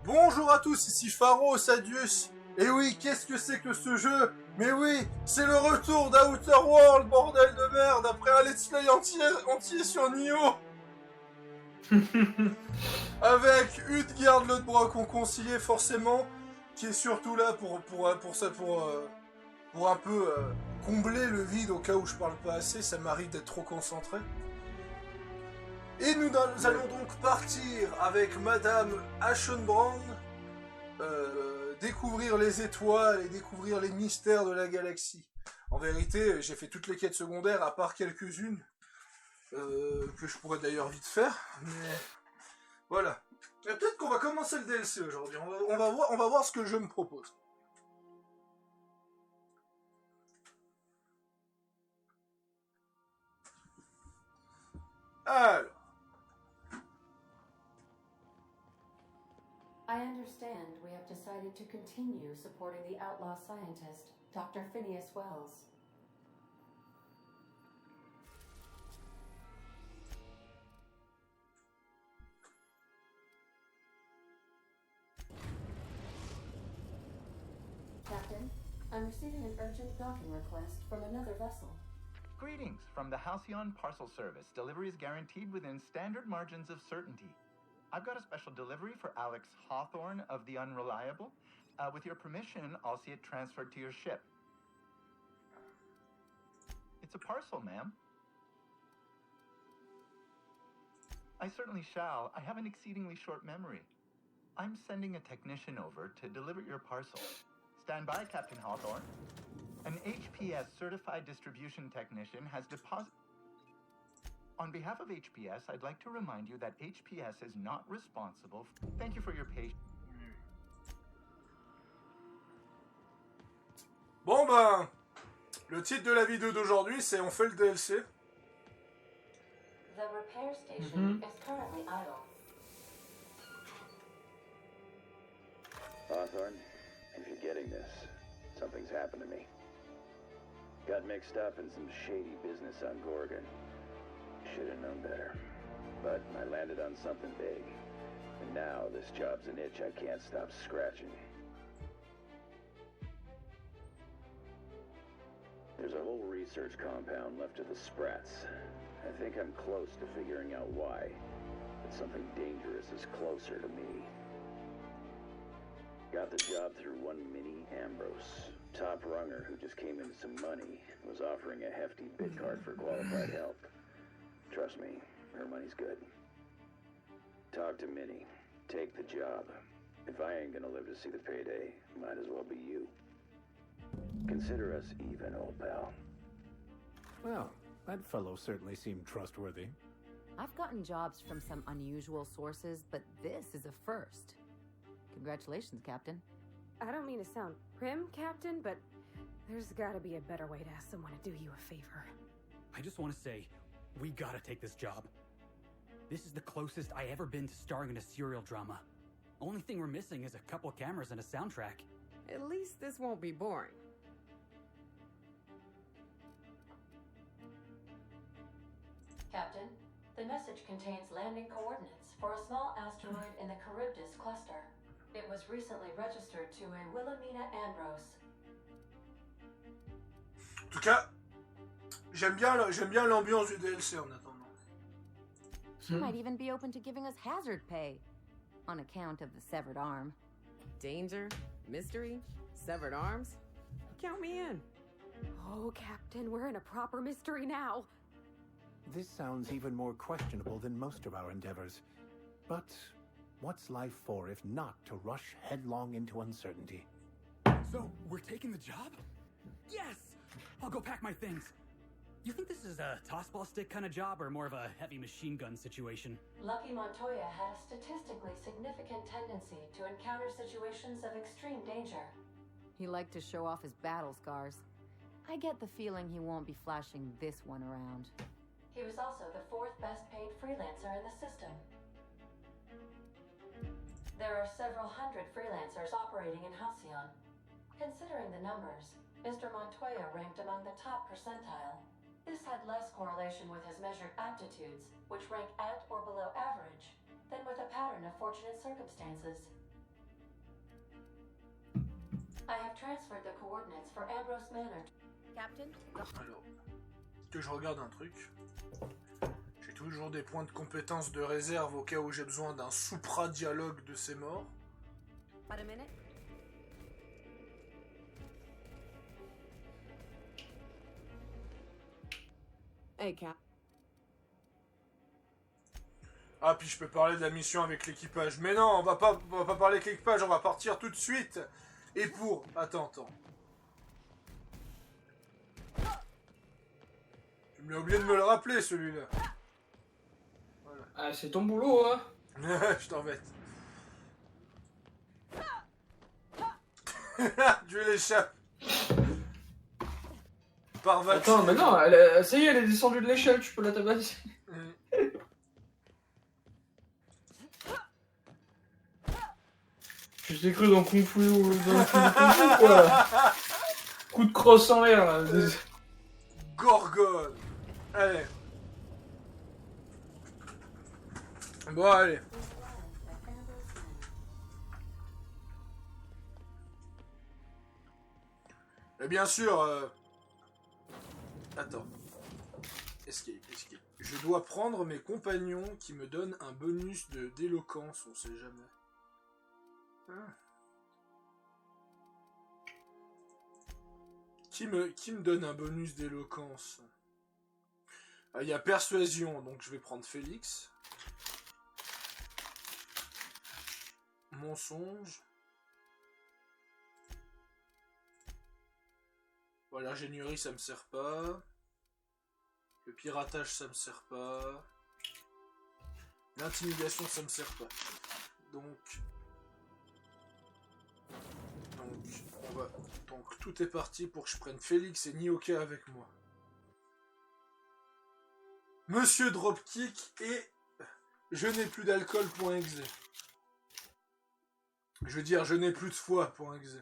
Bonjour à tous, ici Pharos Adius. Et oui, qu'est-ce que c'est que ce jeu? Mais oui, c'est le retour d'Outer World, bordel de merde, après un let's play entier sur Nioh. Avec Utgard Lodbrok, on conseillait forcément, qui est surtout là pour un peu combler le vide au cas où je parle pas assez, ça m'arrive d'être trop concentré. Et nous allons donc partir avec Madame Ashenbrand, découvrir les étoiles et découvrir les mystères de la galaxie. En vérité, j'ai fait toutes les quêtes secondaires, à part quelques-unes, que je pourrais d'ailleurs vite faire, mais voilà. Et peut-être qu'on va commencer le DLC aujourd'hui, on va voir ce que le jeu me propose. Alors... I understand we have decided to continue supporting the outlaw scientist, Dr. Phineas Wells. Captain, I'm receiving an urgent docking request from another vessel. Greetings from the Halcyon Parcel Service. Delivery is guaranteed within standard margins of certainty. I've got a special delivery for Alex Hawthorne of the Unreliable. With your permission, I'll see it transferred to your ship. It's a parcel, ma'am. I certainly shall. I have an exceedingly short memory. I'm sending a technician over to deliver your parcel. Stand by, Captain Hawthorne. An HPS certified distribution technician has deposited... On behalf of HPS, I'd like to remind you that HPS is not responsible. Thank you for your patience. Bon ben, le titre de la vidéo d'aujourd'hui, c'est on fait le DLC. The repair station is currently idle. Hawthorne, if you're getting this, something's happened to me. Got mixed up in some shady business on Gorgon. Should have known better. But I landed on something big. And now this job's an itch I can't stop scratching. There's a whole research compound left of the Sprats. I think I'm close to figuring out why. But something dangerous is closer to me. Got the job through one Minnie Ambrose. Top runger who just came into some money. Was offering a hefty bid card for qualified help. Trust me, her money's good. Talk to Minnie. Take the job. If I ain't gonna live to see the payday, might as well be you. Consider us even, old pal. Well, that fellow certainly seemed trustworthy. I've gotten jobs from some unusual sources, but this is a first. Congratulations, Captain. I don't mean to sound prim, Captain, but there's gotta be a better way to ask someone to do you a favor. I just want to say, we gotta take this job. This is the closest I ever been to starring in a serial drama. Only thing we're missing is a couple cameras and a soundtrack. At least this won't be boring. Captain, the message contains landing coordinates for a small asteroid in the Charybdis cluster. It was recently registered to a Wilhelmina Ambrose. En tout cas, j'aime bien l'ambiance du DLC en attendant. She might even be open to giving us hazard pay, on account of the severed arm. Danger, mystery, severed arms. Count me in. Oh, Captain, we're in a proper mystery now. This sounds even more questionable than most of our endeavors. But what's life for if not to rush headlong into uncertainty? So, we're taking the job? Yes! I'll go pack my things. You think this is a tossball stick kind of job or more of a heavy machine gun situation? Lucky Montoya had a statistically significant tendency to encounter situations of extreme danger. He liked to show off his battle scars. I get the feeling he won't be flashing this one around. He was also the fourth best paid freelancer in the system. There are several hundred freelancers operating in Halcyon. Considering the numbers, Mr. Montoya ranked among the top percentile. This had less correlation with his measured aptitudes, which rank at or below average, than with a pattern of fortunate circumstances. transferred the coordinates for Ambrose Manor. Captain, Alors, que je regarde un truc. J'ai toujours des points de compétence de réserve au cas où j'ai besoin d'un supra-dialogue de ces morts. about a minute. Hey, Cap. Ah, puis je peux parler de la mission avec l'équipage. Mais non, on va pas parler avec l'équipage, on va partir tout de suite. Et pour... Attends. Tu m'as oublié de me le rappeler, celui-là. Ah, c'est ton boulot, hein. Je t'embête. Dieu l'échappe. Parvati. Attends, mais non, ça y est, elle est descendue de l'échelle, tu peux la tabasser. Je t'ai cru dans Kung Fu, quoi. Coup de crosse en l'air, là. Gorgone. Allez. Bon, allez. Et bien sûr... Attends. Escape. Je dois prendre mes compagnons qui me donnent un bonus d'éloquence, on sait jamais. Qui me donne un bonus d'éloquence? Il y a persuasion, donc je vais prendre Félix. Mensonge. Voilà, l'ingénierie ça me sert pas. Le piratage ça me sert pas. L'intimidation ça me sert pas. Donc tout est parti pour que je prenne Félix et Nyoka avec moi. Monsieur Dropkick et je n'ai plus d'alcool.exe. Je veux dire, je n'ai plus de foi.exe.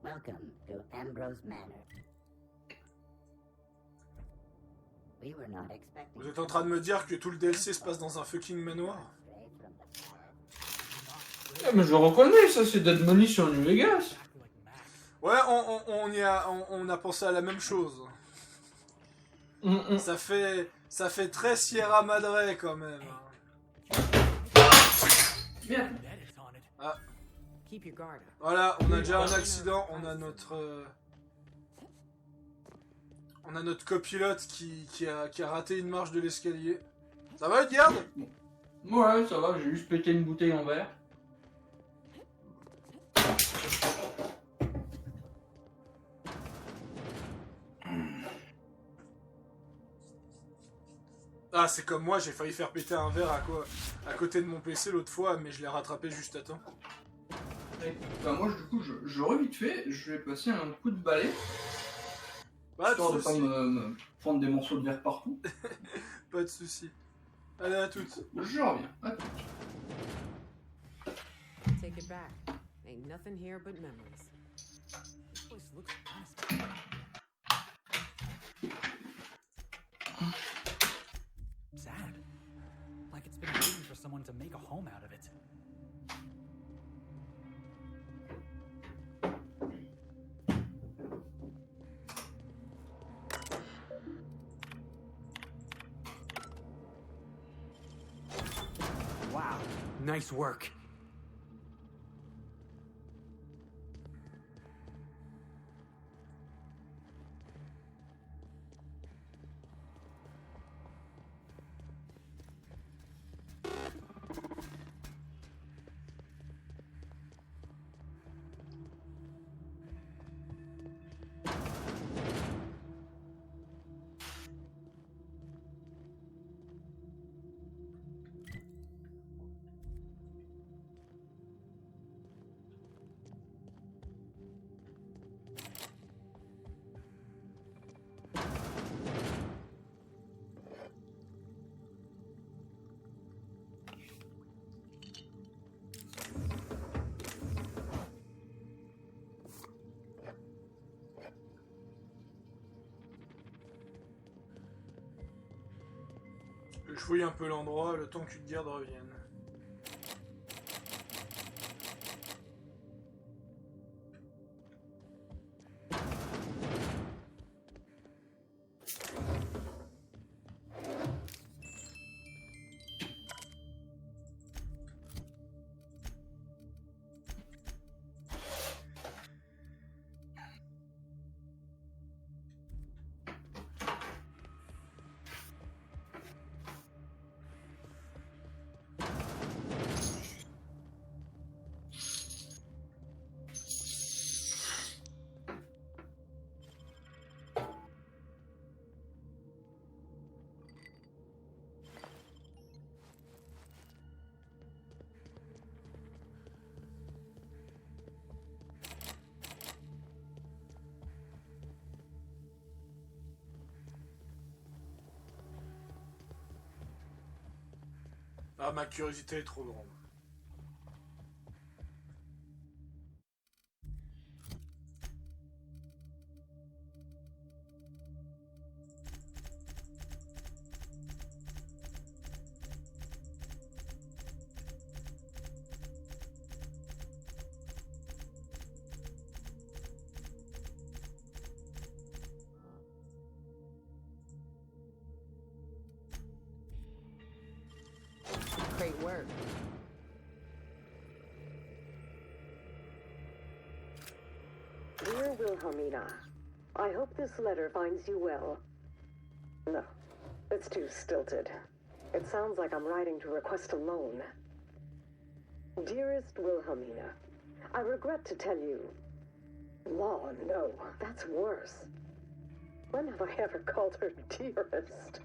Welcome to Ambrose Manor. We were not expecting. Vous êtes en train de me dire que tout le DLC se passe dans un fucking manoir? Eh, mais je reconnais, ça, c'est Dead Money sur New Vegas. Ouais, on a pensé à la même chose. Ça fait très Sierra Madre quand même. Bien. Ah. Keep your guard up. Voilà, on a déjà un accident, on a notre copilote qui a raté une marche de l'escalier. Ça va, Edgard? Ouais, ça va, j'ai juste pété une bouteille en verre. Ah, c'est comme moi, j'ai failli faire péter un verre à côté de mon PC l'autre fois, mais je l'ai rattrapé juste à temps. Bah moi, du coup, j'aurais vite fait, je vais passer un coup de balai. Histoire de pas me prendre des morceaux de verre partout. Pas de soucis. Allez, à toutes. Je reviens, à toutes. Take it back. Ain't nothing here but memories. This place looks honest. Sad. Like it's been waiting for someone to make a home out of it. Wow, nice work. Je fouille un peu l'endroit le temps qu'une garde revienne. Ah, ma curiosité est trop grande. Great work. Dear Wilhelmina, I hope this letter finds you well. No, it's too stilted. It sounds like I'm writing to request a loan. Dearest Wilhelmina, I regret to tell you... Law, no, that's worse. When have I ever called her dearest?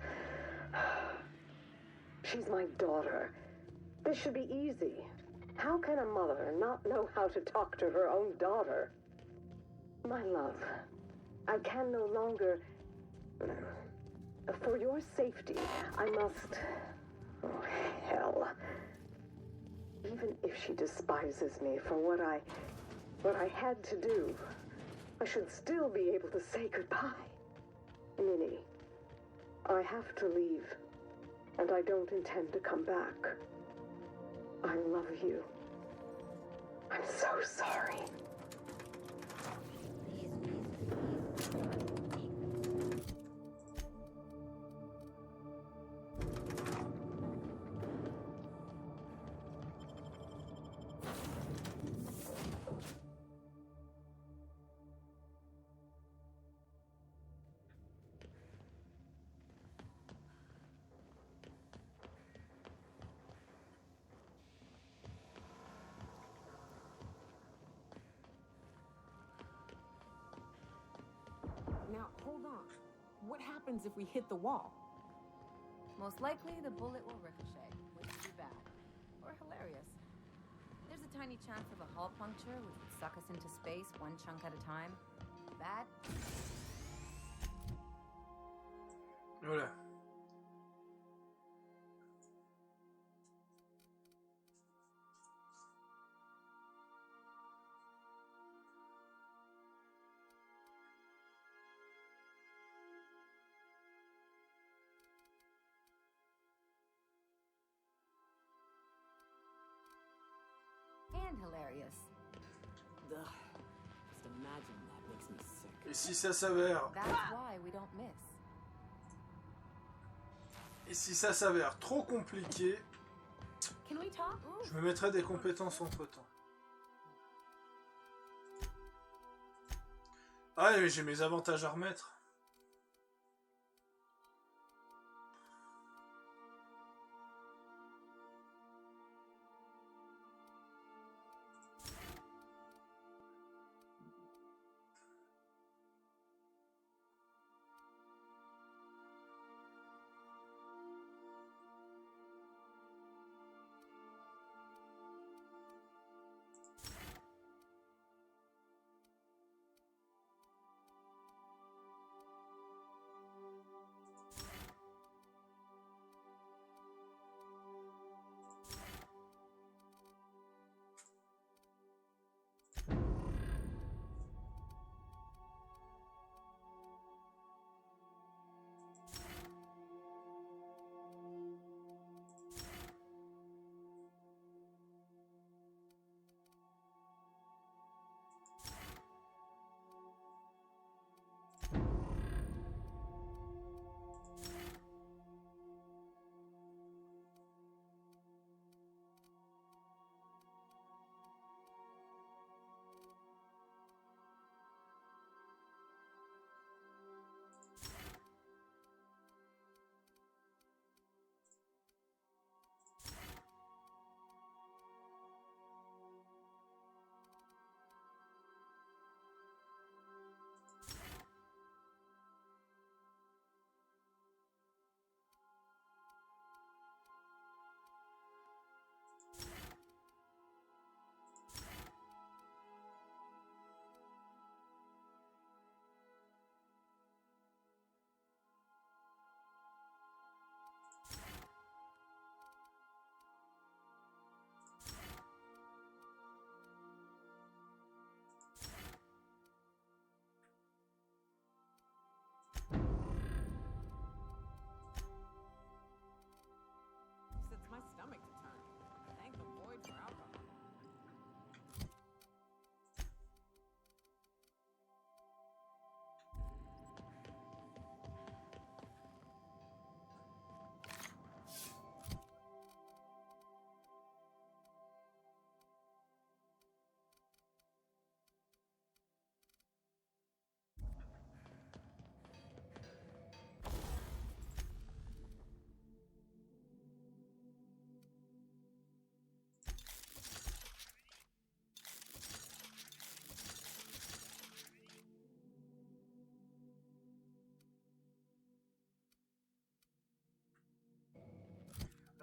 She's my daughter. This should be easy. How can a mother not know how to talk to her own daughter? My love, I can no longer... For your safety, I must... Oh, hell. Even if she despises me for what I had to do, I should still be able to say goodbye. Minnie, I have to leave, and I don't intend to come back. I love you. I'm so sorry. Now, hold on. What happens if we hit the wall? Most likely, the bullet will ricochet, which would be bad. Or hilarious. There's a tiny chance of a hull puncture, which would suck us into space one chunk at a time. Bad? Voilà. And hilarious. Ugh. Just imagine that makes me sick. Et si ça s'avère... That's why we don't miss. Et si ça s'avère trop compliqué, Can we talk? je me mettrai des compétences entre-temps. Ah, mais j'ai mes avantages à remettre.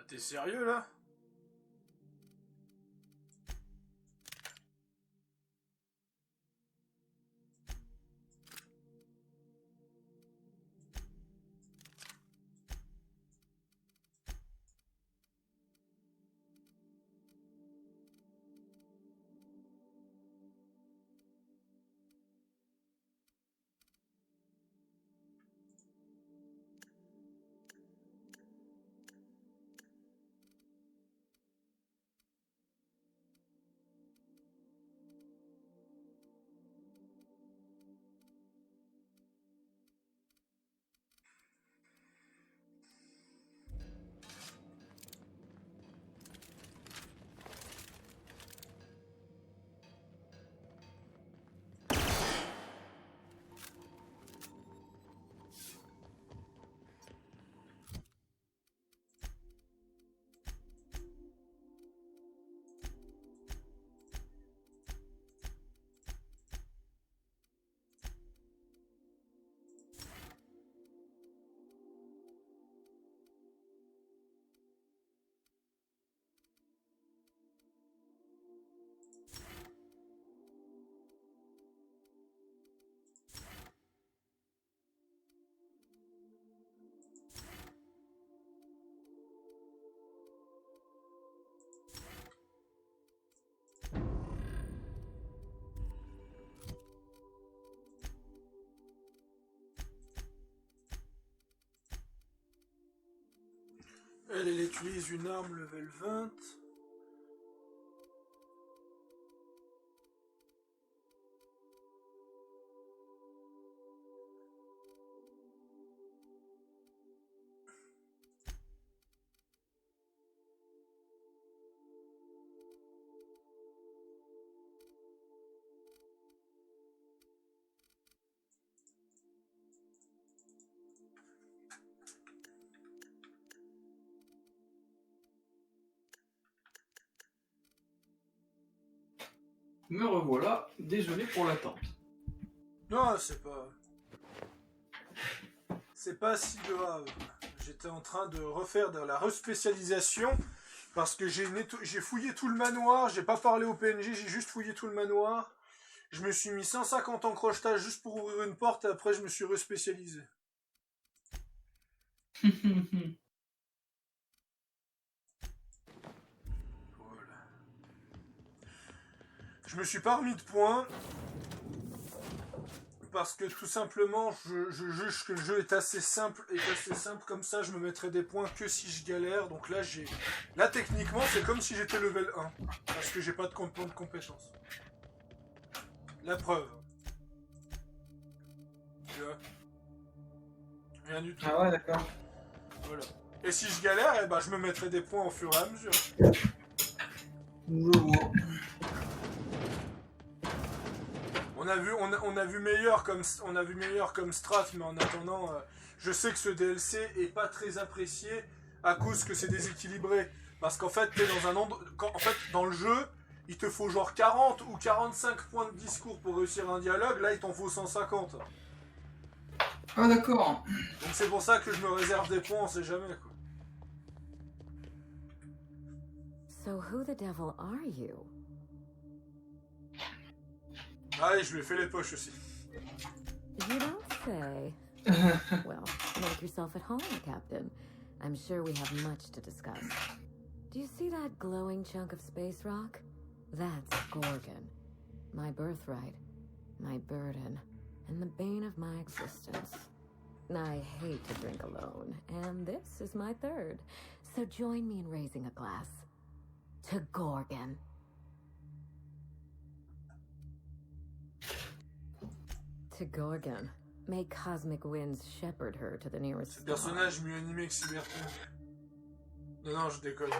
T'es sérieux là? Elle utilise une arme level 20. Me revoilà, désolé pour l'attente. Non, c'est pas si grave. J'étais en train de refaire de la respécialisation parce que j'ai fouillé tout le manoir, j'ai pas parlé au PNJ, j'ai juste fouillé tout le manoir. Je me suis mis 150 en crochetage juste pour ouvrir une porte et après je me suis respécialisé. Je me suis pas remis de points parce que tout simplement je juge que le jeu est assez simple comme ça je me mettrai des points que si je galère. Donc là techniquement c'est comme si j'étais level 1 parce que j'ai pas de points de compétence. La preuve. Tu vois ? Rien du tout. Ah ouais, d'accord. Voilà. Et si je galère, eh ben, je me mettrai des points au fur et à mesure. Je vois. On a vu meilleur comme strat, mais en attendant, je sais que ce DLC est pas très apprécié à cause que c'est déséquilibré. Parce qu'en fait, t'es dans un endroit, en fait, dans le jeu, il te faut genre 40 ou 45 points de discours pour réussir un dialogue. Là, il t'en faut 150. Ah d'accord. Donc c'est pour ça que je me réserve des points, on sait jamais quoi. So who the devil are you? Allez, je lui ai fait les poches aussi. You don't say. Well, make yourself at home, Captain. I'm sure we have much to discuss. Do you see that glowing chunk of space rock? That's Gorgon. My birthright, my burden, and the bane of my existence. I hate to drink alone, and this is my third. So join me in raising a glass. To Gorgon. To Gorgon. May cosmic winds shepherd her to the nearest Ce star. personnage mieux animé que Cyberpunk. Non, je déconne.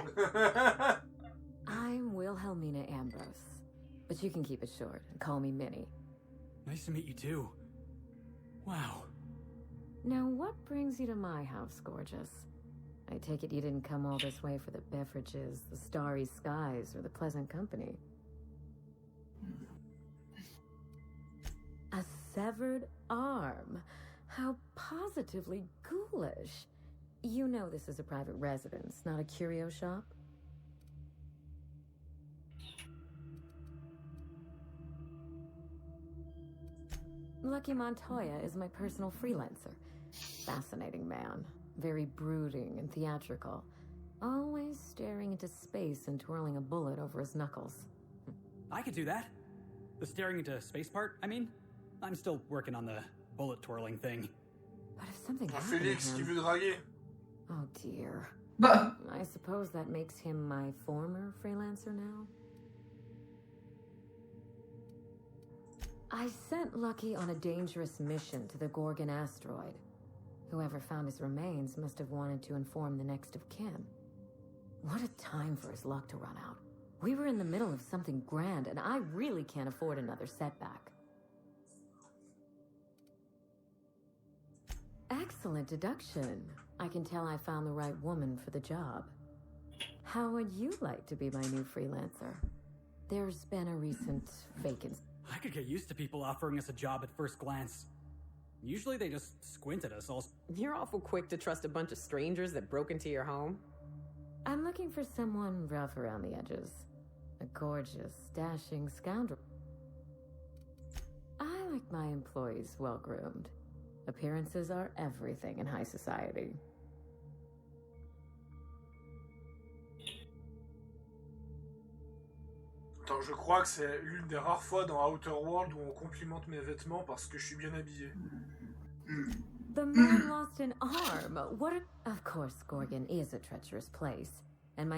I'm Wilhelmina Ambrose, but you can keep it short and call me Minnie. Nice to meet you too. Wow. Now, what brings you to my house, gorgeous? I take it you didn't come all this way for the beverages, the starry skies, or the pleasant company. A severed arm. How positively ghoulish. You know this is a private residence, not a curio shop? Lucky Montoya is my personal freelancer. Fascinating man. Very brooding and theatrical. Always staring into space and twirling a bullet over his knuckles. I could do that. The staring into space part, I mean. I'm still working on the bullet twirling thing. But if something happened Félix to qui him... veut draguer. Oh dear. Bah, I suppose that makes him my former freelancer now? I sent Lucky on a dangerous mission to the Gorgon asteroid. Whoever found his remains must have wanted to inform the next of kin. What a time for his luck to run out. We were in the middle of something grand, and I really can't afford another setback. Excellent deduction. I can tell I found the right woman for the job. How would you like to be my new freelancer? There's been a recent vacancy. I could get used to people offering us a job at first glance. Usually they just squint at us all. You're awful quick to trust a bunch of strangers that broke into your home. I'm looking for someone rough around the edges. A gorgeous, dashing scoundrel. I like my employees well-groomed. Appearances are everything in high society. Attends, je crois que c'est l'une des rares fois dans Outer World où on complimente mes vêtements parce que je suis bien habillé. The man lost an arm. What a... Of course, Gorgon is a treacherous place. And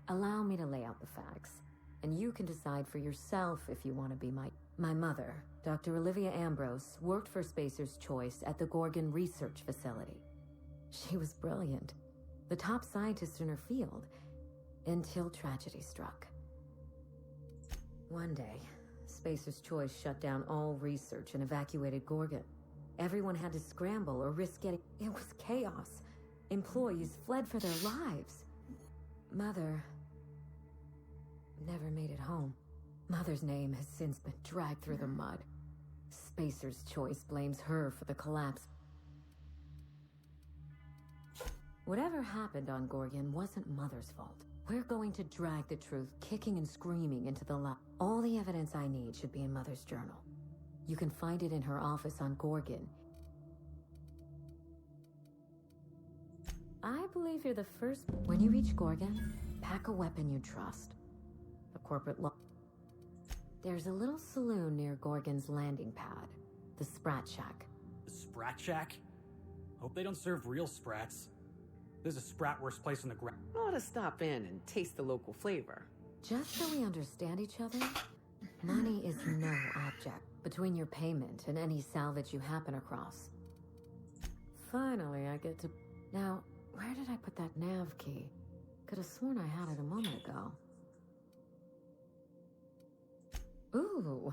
Allow me to lay out the facts. And you can decide for yourself if you want to be My mother, Dr. Olivia Ambrose, worked for Spacer's Choice at the Gorgon Research Facility. She was brilliant. The top scientist in her field. Until tragedy struck. One day, Spacer's Choice shut down all research and evacuated Gorgon. Everyone had to scramble or risk getting... It was chaos. Employees fled for their lives. Mother... never made it home. Mother's name has since been dragged through the mud. Spacer's Choice blames her for the collapse. Whatever happened on Gorgon wasn't Mother's fault. We're going to drag the truth, kicking and screaming, into the light. All the evidence I need should be in Mother's journal. You can find it in her office on Gorgon. I believe you're the first... When you reach Gorgon, pack a weapon you trust. A corporate law... There's a little saloon near Gorgon's landing pad. The Sprat Shack. The Sprat Shack? Hope they don't serve real sprats. There's a sprat worst place on the ground. Ought to stop in and taste the local flavor. Just so we understand each other, money is no object between your payment and any salvage you happen across. Finally, I get to... Now, where did I put that nav key? Could have sworn I had it a moment ago. Ooh,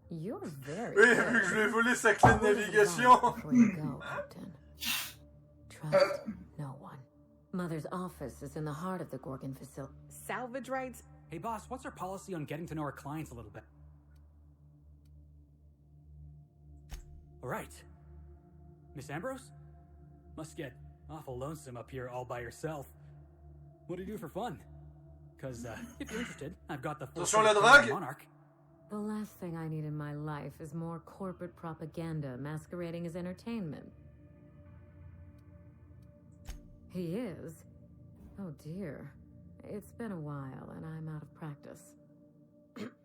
you're very Oui, good. vu que je lui ai volé sa clé de navigation. Before you go, Captain. Trust no one. Mother's office is in the heart of the Gorgon facility. Salvage rights? Hey boss, what's our policy on getting to know our clients a little bit? Alright. Miss Ambrose? Must get awful lonesome up here all by yourself. What do you do for fun? Cause, if you're interested, I've got the full Attention la drague! Monarch. The last thing I need in my life is more corporate propaganda masquerading as entertainment. He is? Oh dear. It's been a while and I'm out of practice.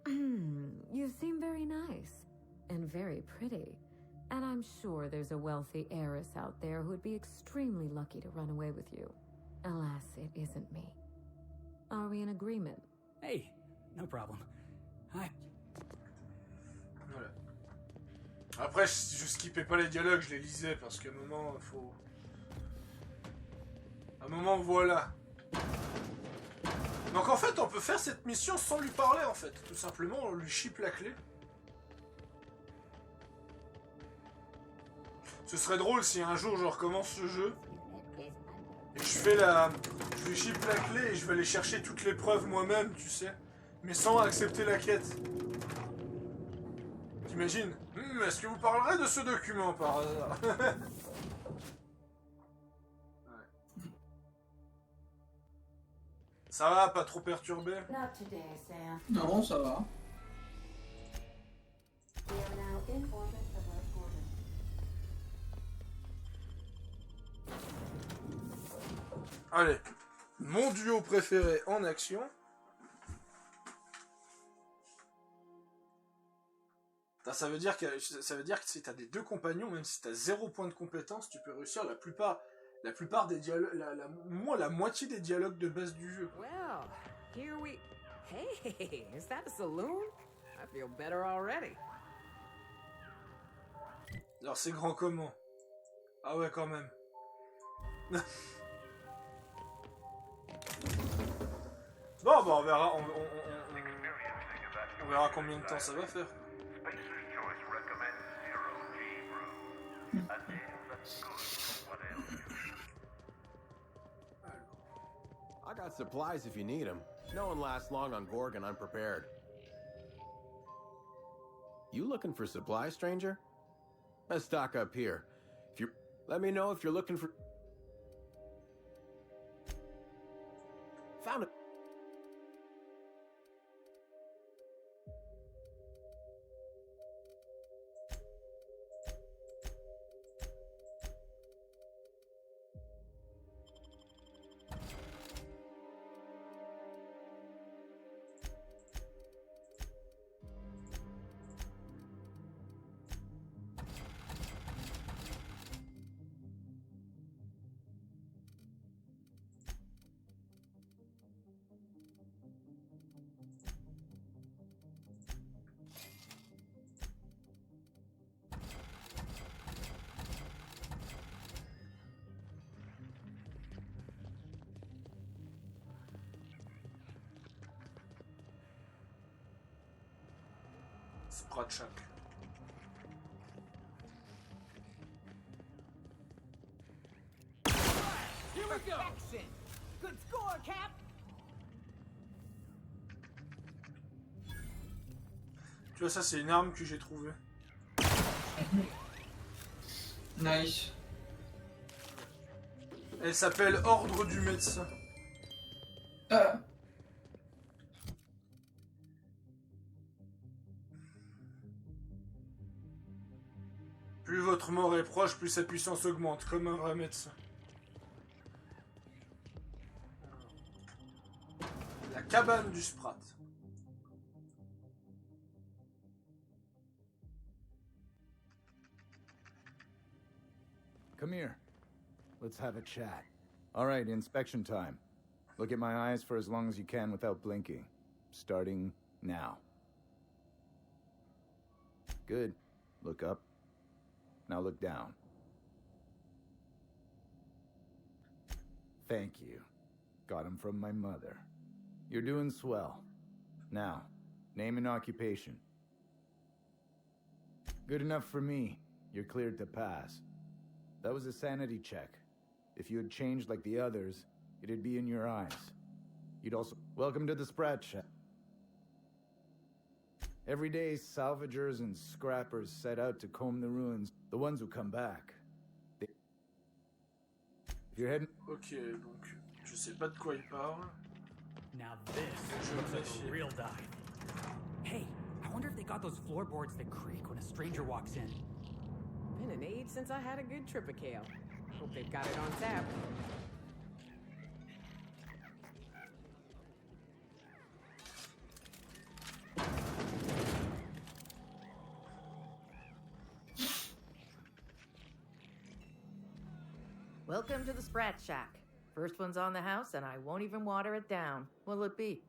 You seem very nice. And very pretty. And I'm sure there's a wealthy heiress out there who'd be extremely lucky to run away with you. Alas, it isn't me. Are we in agreement? Hey, no problem. Hi. Voilà. Après, je skippais pas les dialogues, je les lisais parce qu'à un moment, il faut... À un moment, voilà. Donc en fait, on peut faire cette mission sans lui parler, en fait. Tout simplement, on lui chip la clé. Ce serait drôle si un jour je recommence ce jeu et je fais je lui chip la clé et je vais aller chercher toutes les preuves moi-même, tu sais, mais sans accepter la quête. T'imagines? Est-ce que vous parlerez de ce document par hasard? Ouais. Ça va, pas trop perturbé? Not today, Sam. Non, ça va. We are now in orbit above Gordon. Allez, mon duo préféré en action. Putain, ça veut dire que si t'as des deux compagnons, même si t'as 0 point de compétence, tu peux réussir la plupart des dialogues, moins la moitié des dialogues de base du jeu. Well, here we... Hey, is that a saloon? I feel better already. Alors c'est grand comment? Ah ouais, quand même. Bon, bah on verra, on verra combien de temps ça va faire. I got supplies if you need them. No one lasts long on Gorgon unprepared. You looking for supplies, stranger? Let's stock up here. If you let me know if you're looking for. Found it. Spratchak. Here we go. Good score, Cap. Tu vois, ça c'est une arme que j'ai trouvée. Nice. Elle s'appelle Ordre du médecin. Plus votre mort est proche, plus sa puissance augmente, comme un vrai médecin. La cabane du Sprat. Come here. Let's have a chat. All right, inspection time. Look at my eyes for as long as you can without blinking. Starting now. Good. Look up. Now look down. Thank you. Got him from my mother. You're doing swell. Now, name and occupation. Good enough for me. You're cleared to pass. That was a sanity check. If you had changed like the others, it'd be in your eyes. You'd also... Welcome to the Sprat Shack. Every day, salvagers and scrappers set out to comb the ruins. The ones who come back. If you're heading... Ok, donc, je sais pas de quoi il parle. Now this looks like a real dive. Hey, I wonder if they got those floorboards that creak when a stranger walks in. Been an age since I had a good trip of kale. Hope they've got it on tap. Welcome to the Sprat Shack. First one's on the house, and I won't even water it down. What'll it be?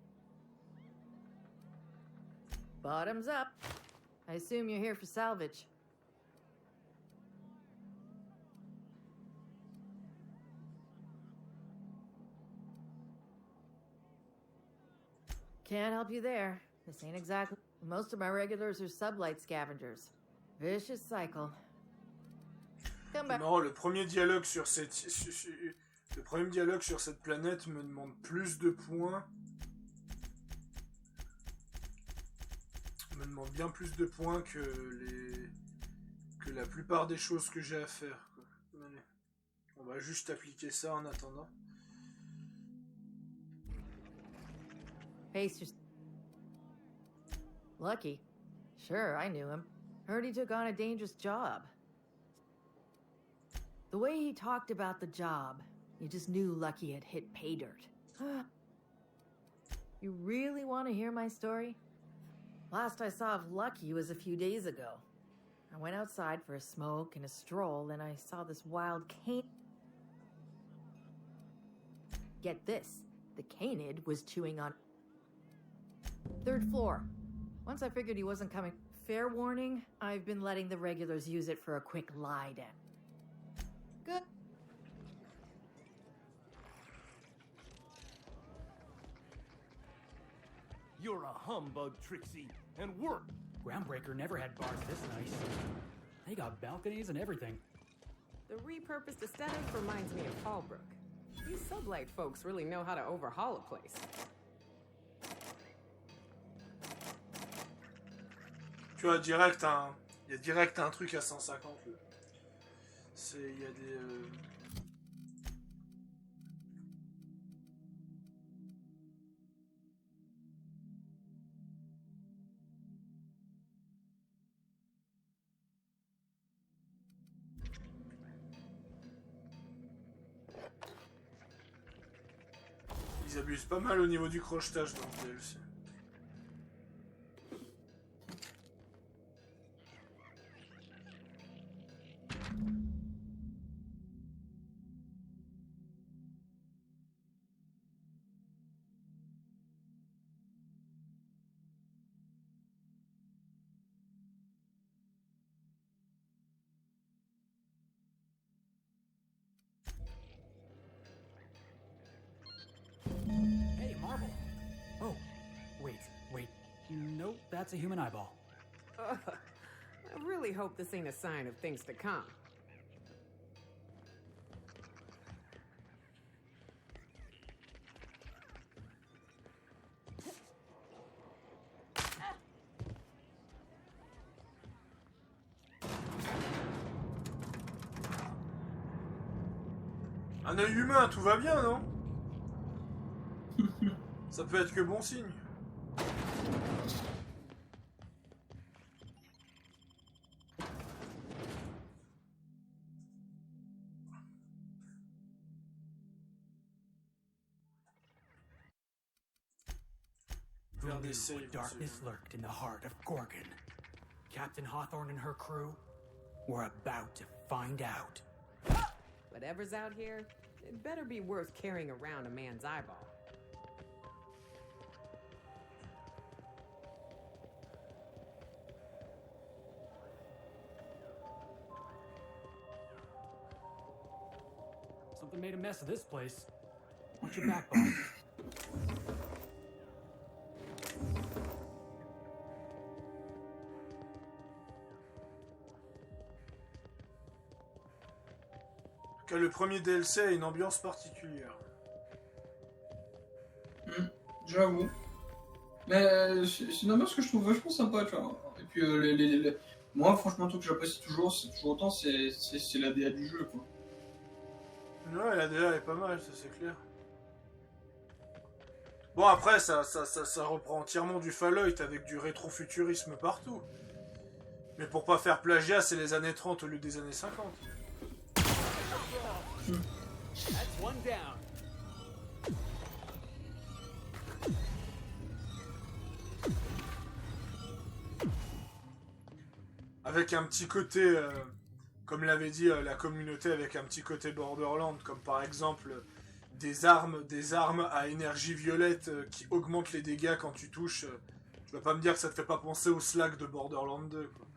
Bottoms up. I assume you're here for salvage. Can't help you there. This ain't exactly... Most of my regulars are sublight scavengers. Vicious cycle. Come back. Non, le premier dialogue sur cette... Le premier dialogue sur cette planète me demande plus de points. Me demande bien plus de points que la plupart des choses que j'ai à faire. Allez. On va juste appliquer ça en attendant. Pace your... Lucky? Sure, I knew him. Heard he took on a dangerous job. The way he talked about the job, you just knew Lucky had hit pay dirt. You really want to hear my story? Last I saw of Lucky was a few days ago. I went outside for a smoke and a stroll, and I saw this wild cane. Get this, the canid was chewing on... 3rd floor. Once I figured he wasn't coming... Fair warning, I've been letting the regulars use it for a quick lie down. Good. You're a humbug, Trixie, and work. Groundbreaker never had bars this nice. They got balconies and everything. The repurposed aesthetic reminds me of Fallbrook. These sublight folks really know how to overhaul a place. Tu vois, direct, il y a direct un truc à 150. Il y a des... Ils abusent pas mal au niveau du crochetage dans le DLC. Hey, marble. Oh, wait. Nope, that's a human eyeball. I really hope this ain't a sign of things to come. Un œil humain, tout va bien, non? Ça peut être que bon signe. Who knew what darkness lurked in the heart of Gorgon? Captain Hawthorne and her crew were about to find out. Whatever's out here, it better be worth carrying around a man's eyeball. Something made a mess of this place. Watch your back, boss. Que le premier DLC a une ambiance particulière. J'avoue. Mais c'est une ambiance que je trouve vachement sympa, tu vois. Et puis moi, franchement, le truc que j'apprécie toujours, c'est toujours autant, c'est la DA du jeu, quoi. Ouais, la DA est pas mal, ça c'est clair. Bon, après, ça reprend entièrement du Fallout avec du rétrofuturisme partout. Mais pour pas faire plagiat, c'est les années 30 au lieu des années 50. That's one down. Avec un petit côté, comme l'avait dit la communauté, avec un petit côté Borderlands, comme par exemple des armes à énergie violette qui augmentent les dégâts quand tu touches. Tu vas pas me dire que ça te fait pas penser au Slag de Borderlands 2, quoi.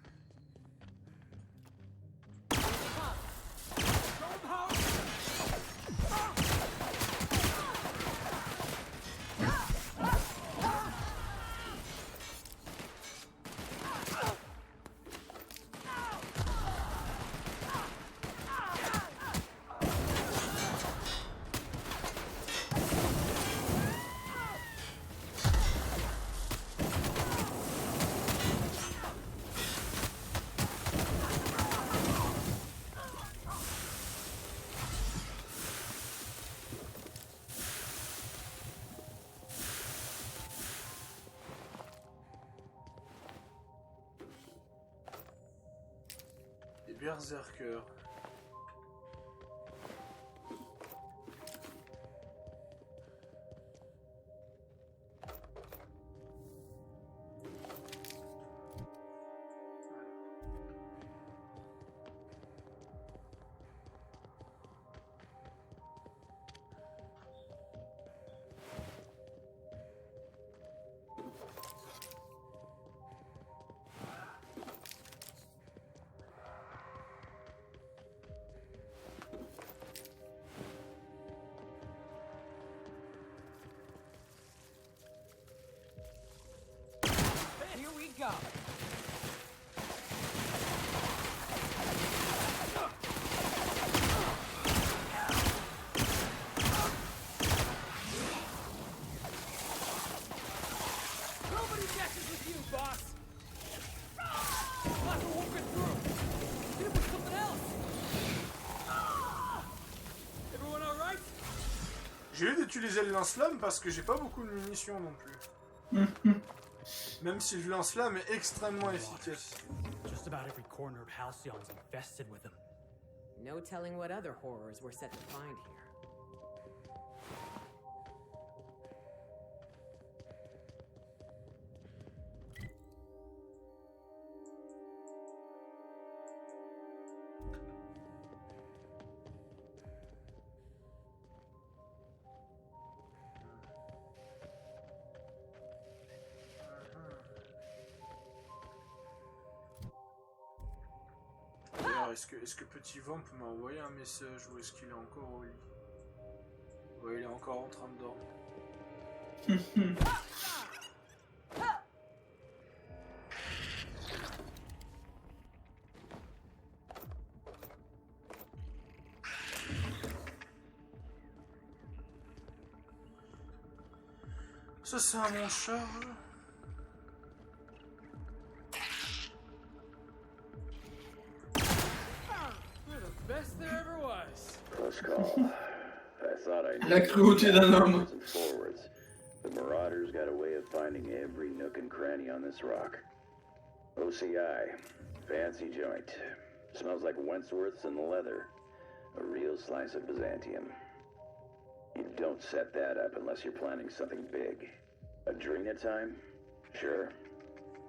berserker. Here we go. Nobody messes with you, boss! Locker won't get through! Hit him with something else! Everyone alright? J'ai eu d'utiliser le lance-flamme parce que j'ai pas beaucoup de munitions non plus. Même si le lance-flamme est extrêmement efficace. Just about every corner of Halcyon's infested with them. No telling what other horrors we're set to find here. Alors, est-ce que Petit Vamp m'a envoyé un message ou est-ce qu'il est encore au lit? Ouais, il est encore en train de dormir. Ça c'est un mon charge. You're the best there ever was. Close call. I thought I knew La cruauté d'un homme. forwards. The Marauders got a way of finding every nook and cranny on this rock. OCI. Fancy joint. Smells like Wentworth's and leather. A real slice of Byzantium. You don't set that up unless you're planning something big. Adrena time? Sure.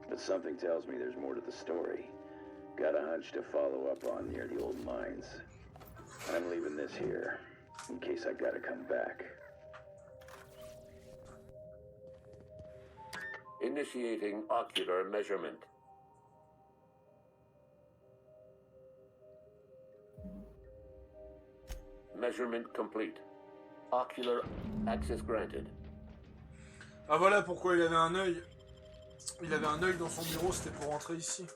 But something tells me there's more to the story. Got a hunch to follow up on near the old mines. I'm leaving this here, in case I gotta come back. Initiating ocular measurement. Measurement complete. Ocular access granted. Ah voilà pourquoi il avait un œil. Il avait un œil dans son bureau, c'était pour rentrer ici.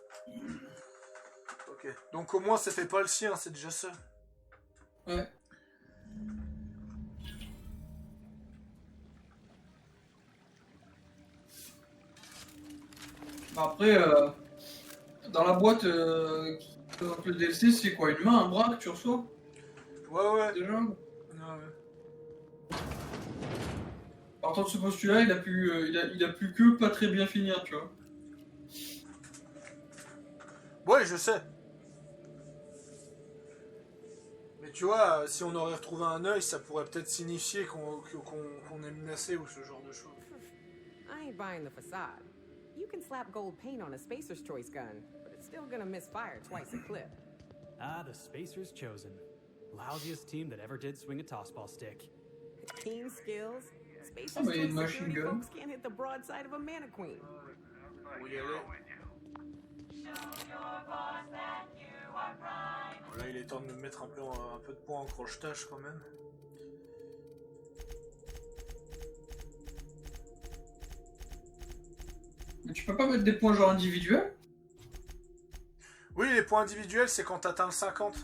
Ok. Donc au moins c'était pas le sien, c'est déjà ça. Ouais. Après, dans la boîte, donc le DLC, c'est quoi? Une main, un bras que tu reçois? Ouais. Des jambes? Ouais. Partant de ce postulat, il a pu que pas très bien finir, tu vois. Ouais, je sais. Mais tu vois, si on aurait retrouvé un œil, ça pourrait peut-être signifier qu'on est menacé ou ce genre de choses. I ain't buying the facade. You can slap gold paint on a Spacer's Choice gun, but it's still gonna misfire twice a clip. Ah, the Spacer's chosen. Lousiest team that ever did swing a tossball stick. Team skills. Spacer's Ah, mais il y a Choice une machine security gun. folks can't hit the broadside of a mannequin. Où y aller? Bon, là, il est temps de me mettre un peu de points en crochetage quand même. Mais tu peux pas mettre des points genre individuels? Oui, les points individuels, c'est quand t'atteins le 50.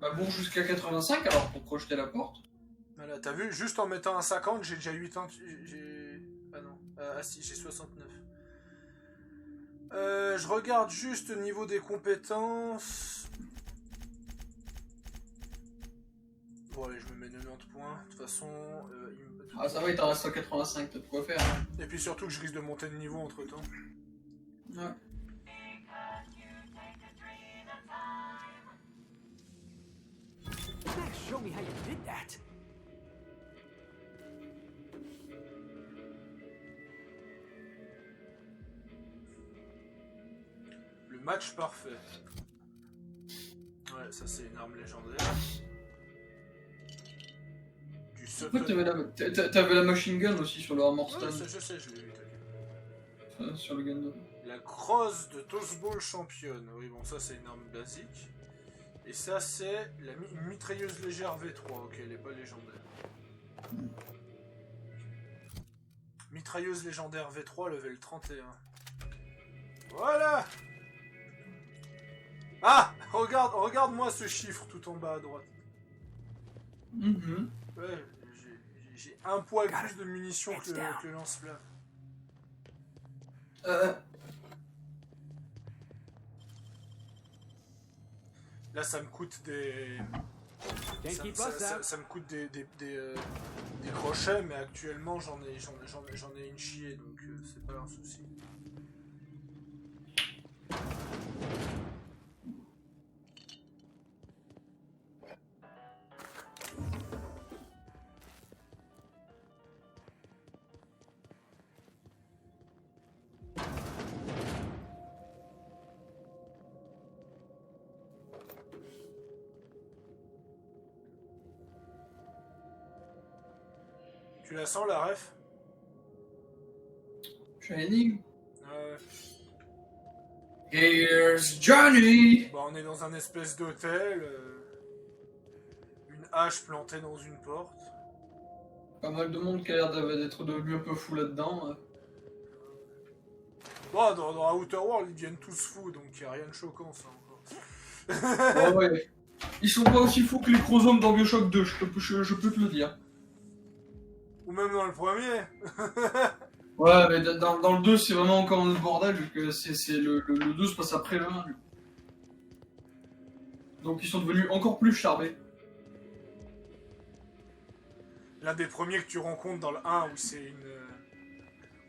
Bah bon, jusqu'à 85 alors pour crocheter la porte. Voilà, t'as vu, juste en mettant un 50, j'ai déjà 8 ans. Ah non, ah si, j'ai 69. Je regarde juste au niveau des compétences. Bon, allez, je me mets 90 points. De toute façon, Ah, ça va, il t'en reste 185, t'as de quoi faire. Hein. Et puis surtout que je risque de monter de niveau entre temps. Ouais. show me how you did that. Le match parfait. Ouais, ça c'est une arme légendaire. Du Après, t'avais la machine gun aussi sur le Armor Stand. Ouais, ça je sais, je l'ai vu. Enfin, sur le Gundam. La crosse de Tossball championne. Oui, bon, ça c'est une arme basique. Et ça c'est une mitrailleuse légère V3. Ok, elle est pas légendaire. Mitrailleuse légendaire V3, level 31. Voilà. Ah, regarde-moi ce chiffre tout en bas à droite. Ouais, j'ai un poil plus de munitions que le lance-flamme. Là, ça me coûte des... Ça me coûte des crochets, mais actuellement j'en ai une chier, donc c'est pas un souci. Tu la sens la ref? Shining. Ouais. Here's Johnny. Bon, on est dans un espèce d'hôtel. Une hache plantée dans une porte. Pas mal de monde qui a l'air d'être devenu un peu fou là-dedans. Bon, dans Outer World, ils deviennent tous fous, donc il n'y a rien de choquant, ça encore. Oh, ouais. Ils sont pas aussi fous que les chromosomes dans BioShock 2, je peux te le dire. Ou même dans le premier. Ouais, mais dans le 2, c'est vraiment encore le bordel, vu que le 2 se passe après le 1. Donc ils sont devenus encore plus charbés. L'un des premiers que tu rencontres dans le 1, où c'est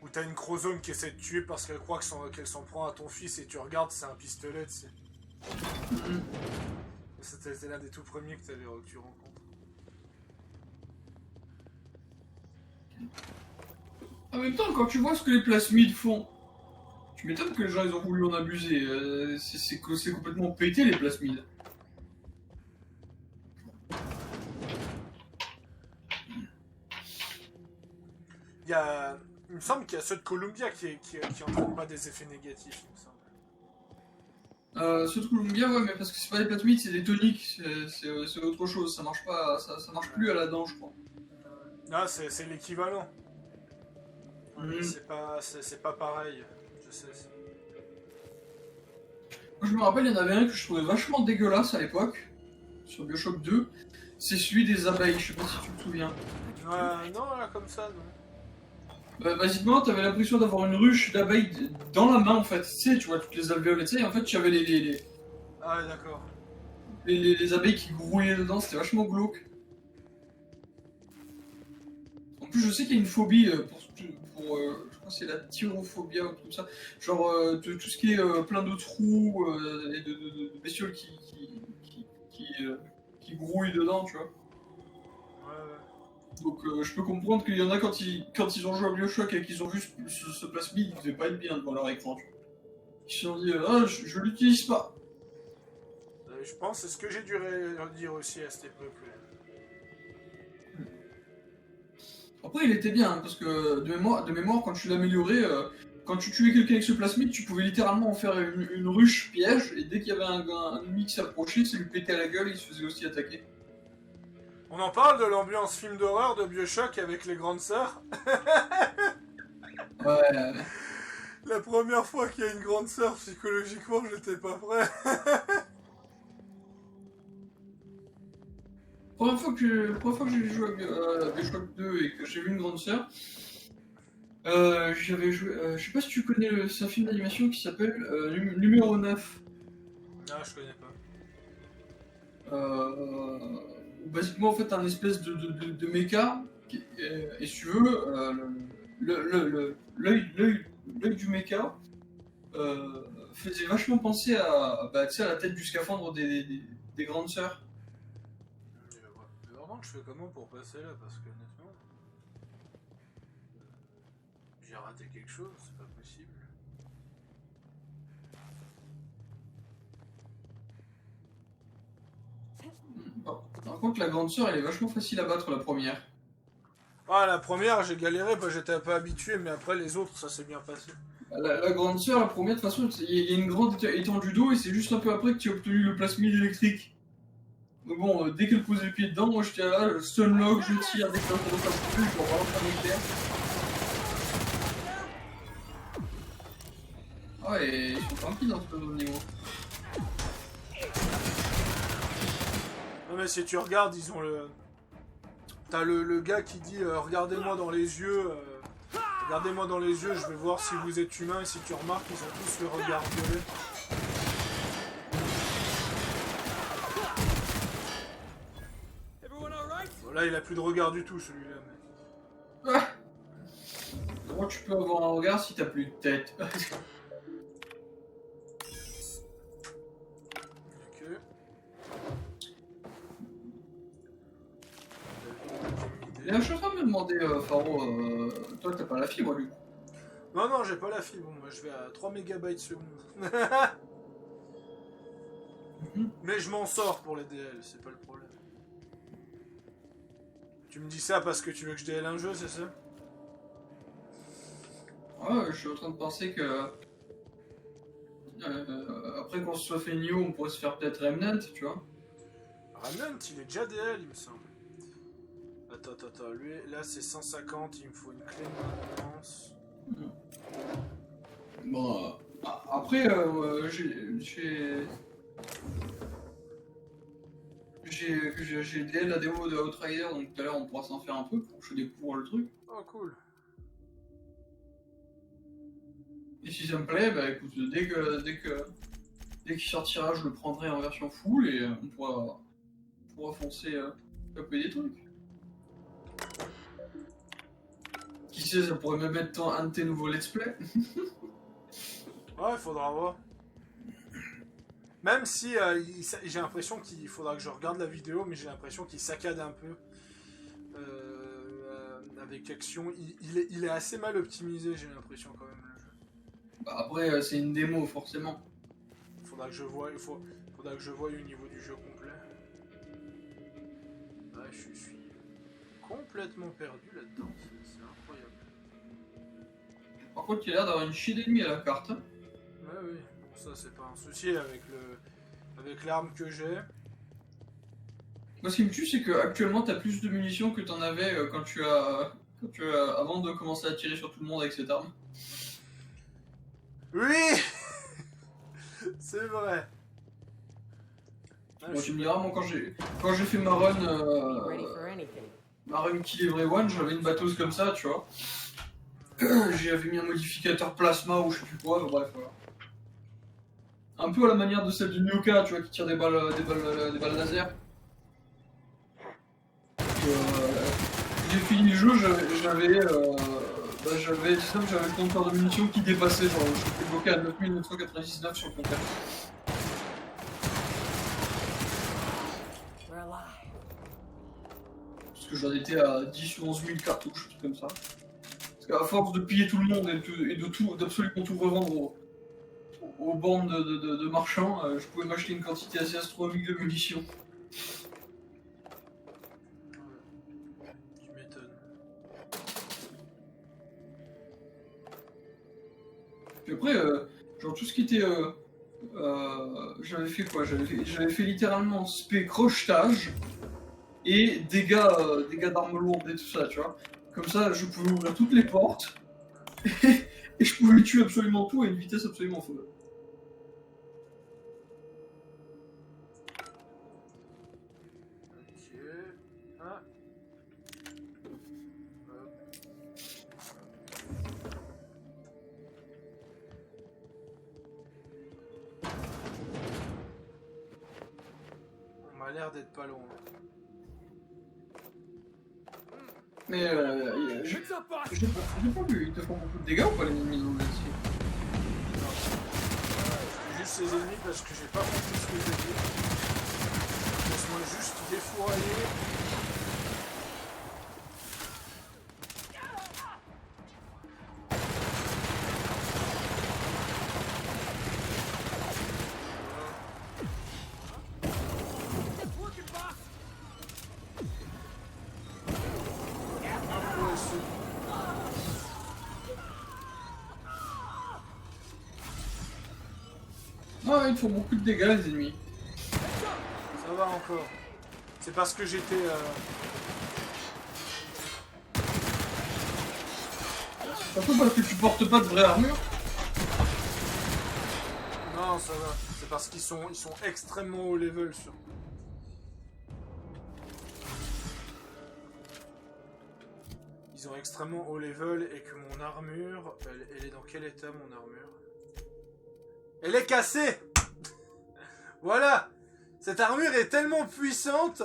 où t'as une chromosome qui essaie de tuer parce qu'elle croit qu'elle s'en prend à ton fils, et tu regardes, c'est un pistolet, tu sais. C'était l'un des tout premiers que tu rencontres. En même temps, quand tu vois ce que les plasmides font, tu m'étonnes que les gens ils ont voulu en abuser. C'est complètement pété les plasmides. Il me semble qu'il y a ceux de Columbia qui entraînent pas des effets négatifs, il me semble. Ceux de Columbia, ouais, mais parce que c'est pas des plasmides, c'est des toniques, c'est autre chose, ça marche pas, ça marche plus à la dent, je crois. Ah, c'est l'équivalent. C'est pas pareil, je sais. Moi, je me rappelle, il y en avait un que je trouvais vachement dégueulasse à l'époque, sur BioShock 2, c'est celui des abeilles, je sais pas si tu te souviens. Non, là, comme ça, non. Bah, basiquement, t'avais l'impression d'avoir une ruche d'abeilles dans la main, en fait. Tu sais, tu vois toutes les alvéoles, et tu sais, en fait, tu avais les... Ah ouais, d'accord. Les abeilles qui grouillaient dedans, c'était vachement glauque. En plus, je sais qu'il y a une phobie pour je crois que c'est la tyrophobia ou tout ça. Genre, tout ce qui est plein de trous et de bestioles qui grouillent dedans, tu vois. Donc je peux comprendre qu'il y en a quand ils ont joué à BioShock et qu'ils ont vu ce plasmide, ils devaient pas être bien devant leur écran. Ils se sont dit ah je l'utilise pas. Je pense c'est ce que j'ai dû dire aussi à cette époque. Après il était bien hein, parce que de mémoire quand tu l'améliorais, quand tu tuais quelqu'un avec ce plasmide, tu pouvais littéralement en faire une ruche piège et dès qu'il y avait un ennemi qui s'approchait, ça lui pétait à la gueule et il se faisait aussi attaquer. On en parle de l'ambiance film d'horreur de BioShock avec les grandes sœurs. Ouais. La première fois qu'il y a une grande sœur, psychologiquement, j'étais pas prêt. Première fois que j'ai joué à BioShock 2 et que j'ai vu une grande sœur, j'avais joué. Je sais pas si tu connais, c'est un film d'animation qui s'appelle Numéro 9. Ah, je connais pas. Basiquement, en fait, t'as un espèce de méca, et si tu veux, l'œil du méca faisait vachement penser à la tête du scaphandre des grandes sœurs. contre, je fais comment pour passer là? Parce que honnêtement, j'ai raté quelque chose, c'est pas possible. Par contre, la grande sœur, elle est vachement facile à battre, la première. Ah, la première, j'ai galéré, parce que j'étais un peu habitué, mais après les autres, ça s'est bien passé. La grande sœur, la première, de toute façon, il y a une grande étendue d'eau et c'est juste un peu après que tu as obtenu le plasmide électrique. Mais bon, dès qu'elle pose les pieds dedans, moi j'étais là, je stunlock, je tire, dès que l'intérêt passe plus, je vais avoir un éclair. Ah ouais, ils sont tranquilles dans ce niveau. Non mais si tu regardes, ils ont le... T'as le gars qui dit regardez-moi dans les yeux, regardez-moi dans les yeux, je vais voir si vous êtes humain, et si tu remarques, ils ont tous le regard violet. Bon, là il a plus de regard du tout celui-là. Mais... Comment tu peux avoir un regard si t'as plus de tête? Là, je suis en train de me demander, Faro, toi t'as pas la fibre lui? Non, non, j'ai pas la fibre, moi je vais à 3 MB seconde. Mais je m'en sors pour les DL, c'est pas le problème. Tu me dis ça parce que tu veux que je DL un jeu, c'est ça? Ouais, je suis en train de penser que... après qu'on se soit fait Nioh, on pourrait se faire peut-être Remnant, tu vois? Remnant, il est déjà DL, il me semble. Attends, lui, là c'est 150, il me faut une clé de maintenance. Bon, après, j'ai DL la démo de Outrider, donc tout à l'heure on pourra s'en faire un peu pour que je découvre le truc. Oh cool. Et si ça me plaît, bah écoute, dès qu'il sortira, je le prendrai en version full et on pourra foncer taper des trucs. Qui sait, ça pourrait même être un de tes nouveaux let's play. Ouais, faudra voir. Même si j'ai l'impression qu'il faudra que je regarde la vidéo, mais j'ai l'impression qu'il saccade un peu. Avec Action, il est assez mal optimisé, j'ai l'impression quand même le jeu. Bah après, c'est une démo, forcément. Faudra que je voie au niveau du jeu complet. Ouais, je suis complètement perdu là-dedans, c'est incroyable. Par contre, il a l'air d'avoir une chier d'ennemis à la carte. Hein. Ouais, oui, bon, ça c'est pas un souci avec l'arme que j'ai. Moi, ce qui me tue, c'est que actuellement, t'as plus de munitions que t'en avais quand tu as avant de commencer à tirer sur tout le monde avec cette arme. Oui. C'est vrai. Bon, tu me diras, moi, quand j'ai fait ma run Kill Everyone, j'avais une batteuse comme ça, tu vois. J'avais mis un modificateur plasma ou je sais plus quoi, bref, voilà. Un peu à la manière de celle du Nyoka, tu vois, qui tire des balles laser. J'ai fini le jeu, j'avais le compteur de munitions qui dépassait, genre je suis bloqué à 9999 sur le compteur. Parce que j'en étais à 10 ou 11 000 cartouches, tout comme ça. Parce qu'à force de piller tout le monde et d'absolument tout revendre aux bandes de marchands, je pouvais m'acheter une quantité assez astronomique de munitions. Tu m'étonnes. Puis après, genre tout ce qui était... j'avais fait quoi? J'avais fait littéralement spé crochetage et dégâts d'armes lourdes et tout ça, tu vois. Comme ça, je pouvais ouvrir toutes les portes et je pouvais tuer absolument tout à une vitesse absolument folle. Ok. Ah. On m'a l'air d'être pas loin. Mais j'ai pas vu, ils te font beaucoup de dégâts ou pas les ennemis dans le DLC? C'est juste ces ennemis parce que j'ai pas compris ce que j'ai dit. Laisse-moi juste défourailler. fois, ils te font beaucoup de dégâts, les ennemis. Ça va encore. C'est parce que j'étais... Surtout parce que tu portes pas de vraie armure. Non, ça va. C'est parce qu'ils sont extrêmement haut level surtout. Ils ont extrêmement haut level et que mon armure... Elle est dans quel état mon armure? Elle est cassée. Voilà. Cette armure est tellement puissante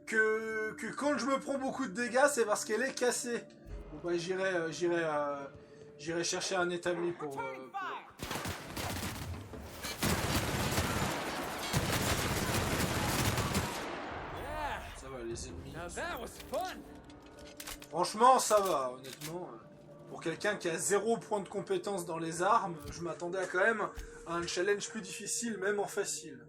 que quand je me prends beaucoup de dégâts, c'est parce qu'elle est cassée. Bon bah j'irai chercher un établi pour... Ça va, les ennemis. Franchement, ça va, honnêtement. Pour quelqu'un qui a 0 point de compétence dans les armes, je m'attendais à quand même à un challenge plus difficile, même en facile.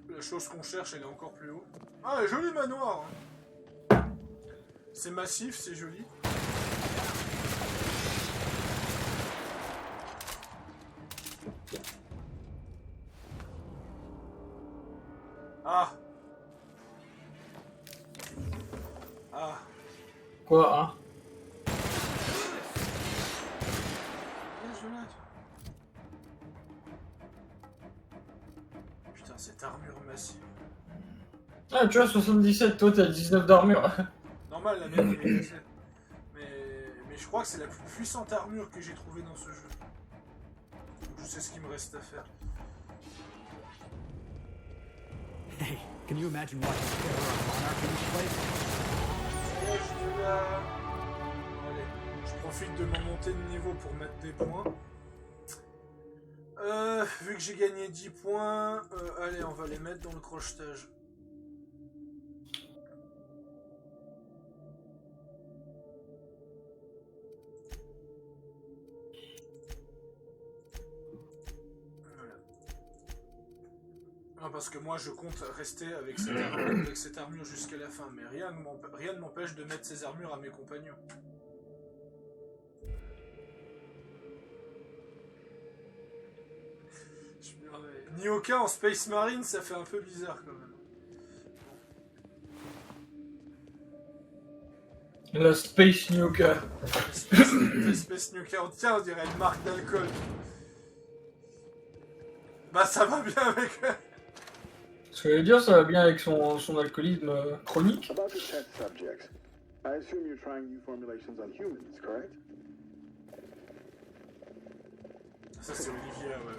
La chose qu'on cherche, elle est encore plus haut. Ah, joli manoir. C'est massif, c'est joli. Ah. Ah. Quoi, hein? Putain, cette armure massive. Ah, tu vois, 77, toi t'as 19 d'armure. Normal, la mienne elle est cassée. Mais je crois que c'est la plus puissante armure que j'ai trouvée dans ce jeu. Donc je sais ce qu'il me reste à faire. Hey, can you imagine watching Terror on Monarch in this place? Allez, je profite de mon montée de niveau pour mettre des points. Vu que j'ai gagné 10 points, allez, on va les mettre dans le crochetage. Non, parce que moi je compte rester avec cette armure jusqu'à la fin, mais rien ne m'empêche de mettre ces armures à mes compagnons. Nyoka en Space Marine, ça fait un peu bizarre quand même. La Space Nyoka. Space Nyoka, tiens, on dirait une marque d'alcool. Bah ça va bien avec... Ce que je veux dire, ça va bien avec son alcoolisme chronique. About the test subjects, I assume you're trying new formulations on humans, correct? Ça c'est Olivia, ouais.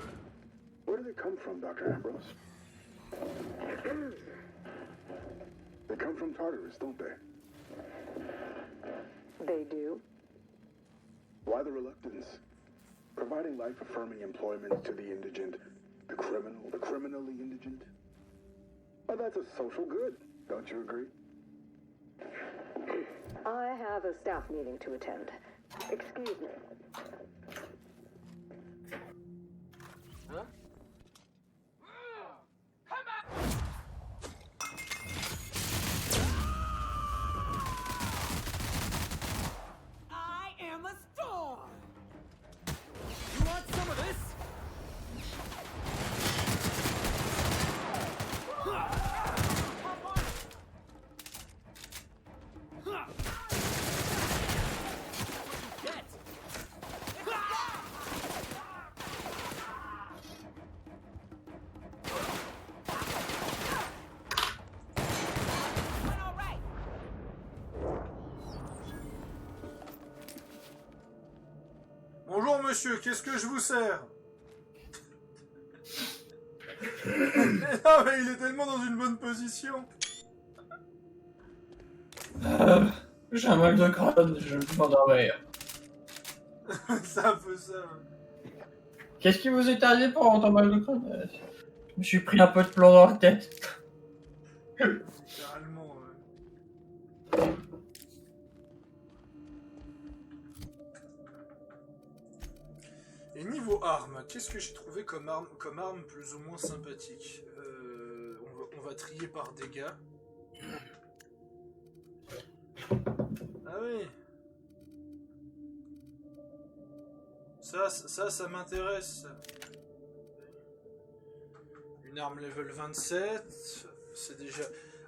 Where do they come from, Dr. Ambrose? They come from Tartarus, don't they? They do. Why the reluctance? Providing life-affirming employment to the indigent, the criminally indigent? Oh, that's a social good, don't you agree? I have a staff meeting to attend. Excuse me. Huh? I am a storm! You want some of this? Bonjour monsieur, qu'est-ce que je vous sers? Non mais il est tellement dans une bonne position. J'ai un mal de crâne, je me m'endormir. C'est un peu ça. Qu'est-ce qui vous est arrivé pour avoir un mal de crâne? Je me suis pris un peu de plomb dans la tête. Littéralement. Et niveau armes, qu'est-ce que j'ai trouvé comme arme plus ou moins sympathique? On va trier par dégâts. Ah oui. Ça m'intéresse. Une arme level 27, c'est déjà...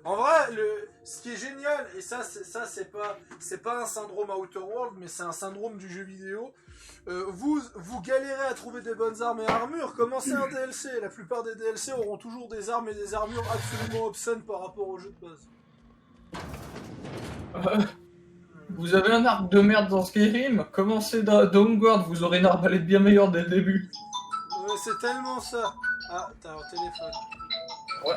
En vrai, ce qui est génial, et ça c'est pas un syndrome Outer World, mais c'est un syndrome du jeu vidéo. Vous galérez à trouver des bonnes armes et armures, commencez un DLC. La plupart des DLC auront toujours des armes et des armures absolument obscènes par rapport au jeu de base. Vous avez un arc de merde dans Skyrim, commencez Dawnguard, vous aurez une arbalète bien meilleure dès le début. Ouais, c'est tellement ça. Ah, t'as un téléphone. Ouais.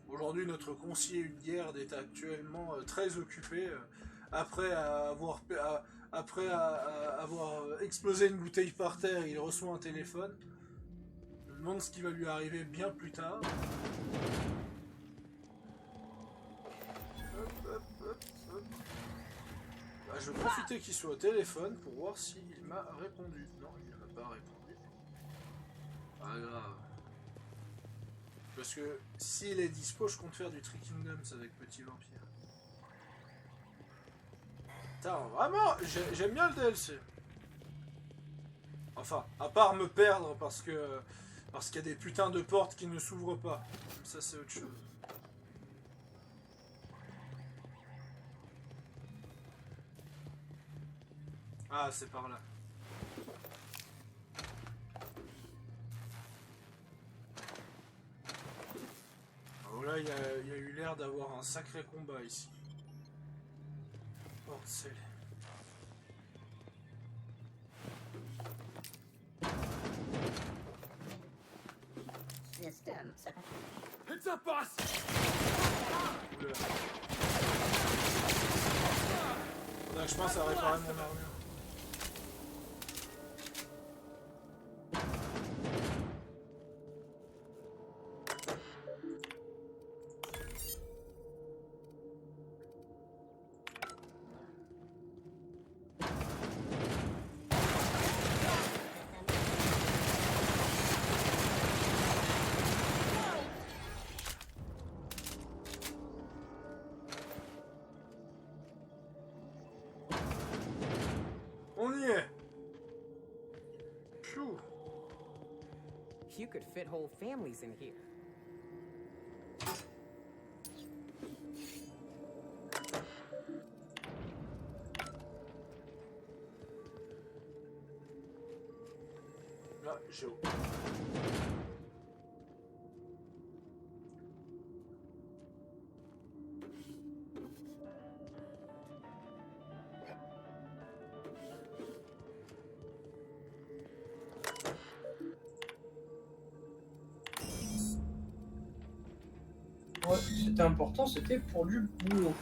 Aujourd'hui, notre conseiller Ulgerd est actuellement très occupé après avoir explosé une bouteille par terre. Il reçoit un téléphone. Je me demande ce qui va lui arriver bien plus tard. Bah, je vais profiter qu'il soit au téléphone pour voir s'il m'a répondu. Non, il ne m'a pas répondu. Pas grave. Parce que s'il est dispo, je compte faire du Three Kingdoms avec Petit Vampire. Putain, vraiment, j'aime bien le DLC. Enfin, à part me perdre parce qu'il y a des putains de portes qui ne s'ouvrent pas. Ça, c'est autre chose. Ah, c'est par là. Alors là, il y a eu l'air d'avoir un sacré combat ici. Porte scellée. System. Heads up, boss! Oula. Faudrait que je pense à réparer mon armure. You could fit whole families in here. Là, j'ai... Ouais, c'était important, c'était pour du boulot.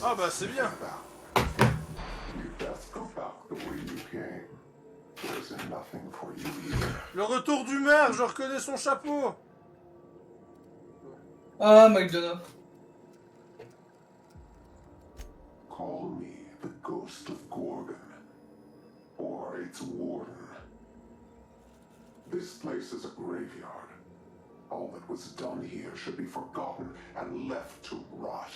Ah bah c'est bien. Le retour du maire, je reconnais son chapeau. Ah, McDonough. Call me the ghost of Gorgon, or its warden. This place is a graveyard. All that was done here should be forgotten and left to rot.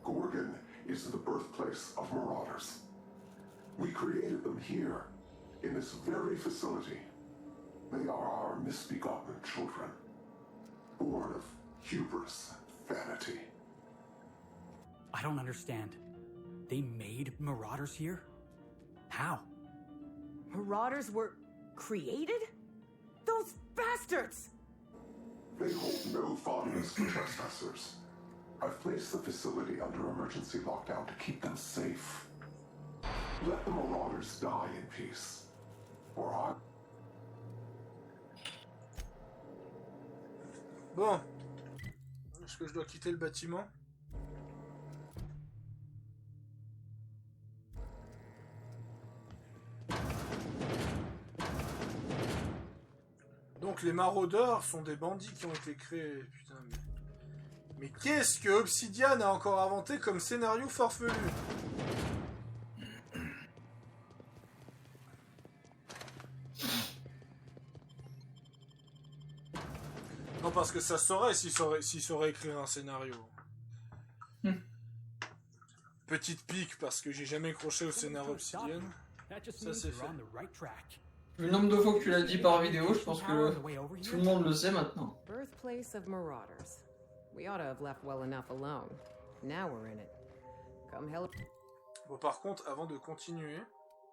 Gorgon is the birthplace of marauders. We created them here, in this very facility. They are our misbegotten children, born of hubris and vanity. I don't understand. They made marauders here? How? Marauders were created? Those bastards! They hold no fondness for trespassers. I've placed the facility under emergency lockdown to keep them safe. Let the marauders die in peace, or I... Bon. Est-ce que je dois quitter le bâtiment? donc les maraudeurs sont des bandits qui ont été créés. Putain, mais qu'est-ce que Obsidian a encore inventé comme scénario farfelu? Non, parce que ça saurait s'il saurait écrire un scénario. Petite pique parce que j'ai jamais croché au scénario Obsidian. Ça c'est fait. Le nombre de fois que tu l'as dit par vidéo, je pense que tout le monde le sait maintenant. Birthplace of Marauders. We ought to have left well enough alone. Now we're in it. Come help. Bon, par contre, avant de continuer,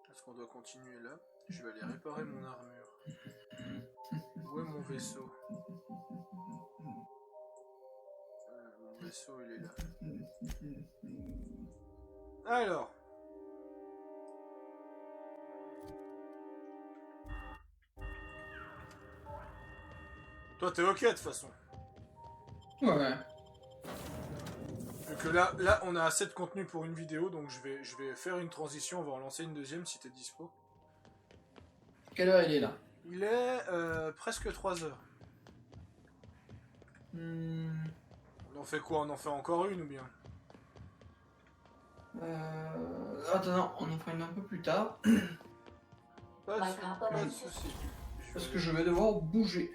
parce qu'on doit continuer là, je vais aller réparer mon armure. Où est mon vaisseau? Mon vaisseau, il est là. Alors. Toi, t'es ok de toute façon. Ouais. Vu que là, on a assez de contenu pour une vidéo, donc je vais faire une transition, on va en lancer une deuxième si t'es dispo. Quelle heure il est là? Il est presque 3 heures. On en fait quoi? On en fait encore une ou bien? Attends, non, on en fera une un peu plus tard. Pas de soucis. Parce que je vais devoir bouger.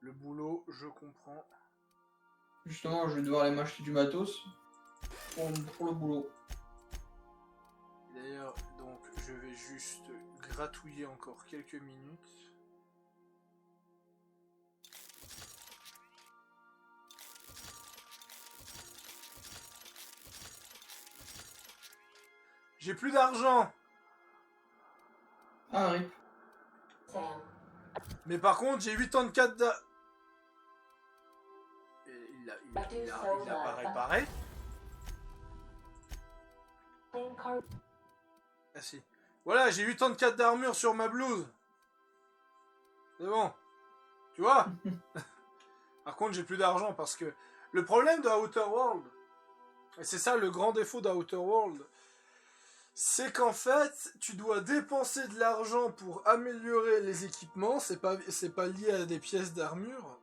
Le boulot, je comprends. Justement, je vais devoir aller m'acheter du matos pour le boulot. D'ailleurs, donc, je vais juste gratouiller encore quelques minutes. J'ai plus d'argent. Ah, rip. Mais par contre, j'ai 84 d'argent. Il l'a pas réparé. Ah si. Voilà, j'ai 84 d'armure sur ma blouse. C'est bon. Tu vois? Par contre, j'ai plus d'argent parce que le problème de Outer World, et c'est ça le grand défaut d'Outer World, c'est qu'en fait, tu dois dépenser de l'argent pour améliorer les équipements, c'est pas lié à des pièces d'armure.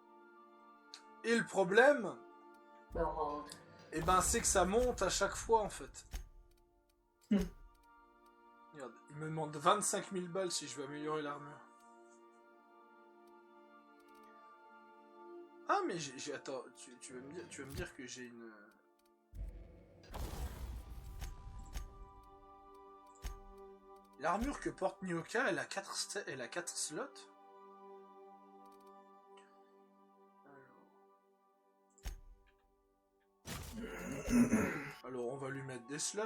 Et le problème, eh ben, c'est que ça monte à chaque fois, en fait. Regarde, il me demande 25 000 balles si je veux améliorer l'armure. Ah, mais attends, tu vas me dire que j'ai une... L'armure que porte Nyoka, elle a 4 slots. Alors, on va lui mettre des slots.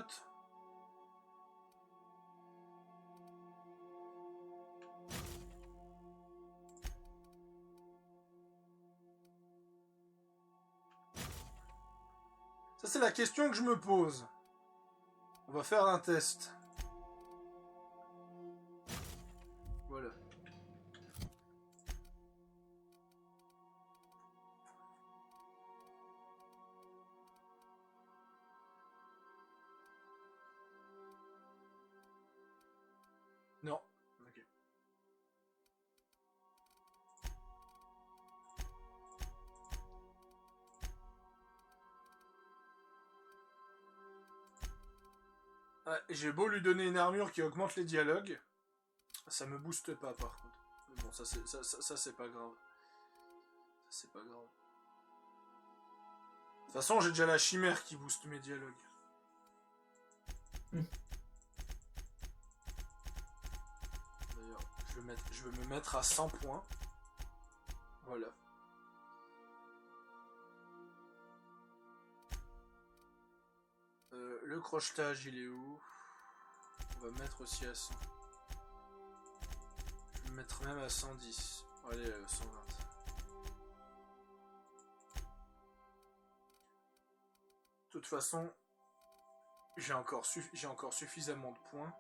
Ça, c'est la question que je me pose. On va faire un test. Voilà. Non. Ok. Ouais, j'ai beau lui donner une armure qui augmente les dialogues, ça me booste pas par contre. Mais bon, ça c'est pas grave. Ça c'est pas grave. De toute façon, j'ai déjà la chimère qui booste mes dialogues. D'ailleurs, je vais me mettre à 100 points. Voilà. Le crochetage, il est où? On va mettre aussi à 100. Je vais mettre même à 110. Allez, 120. De toute façon, j'ai encore suffisamment de points.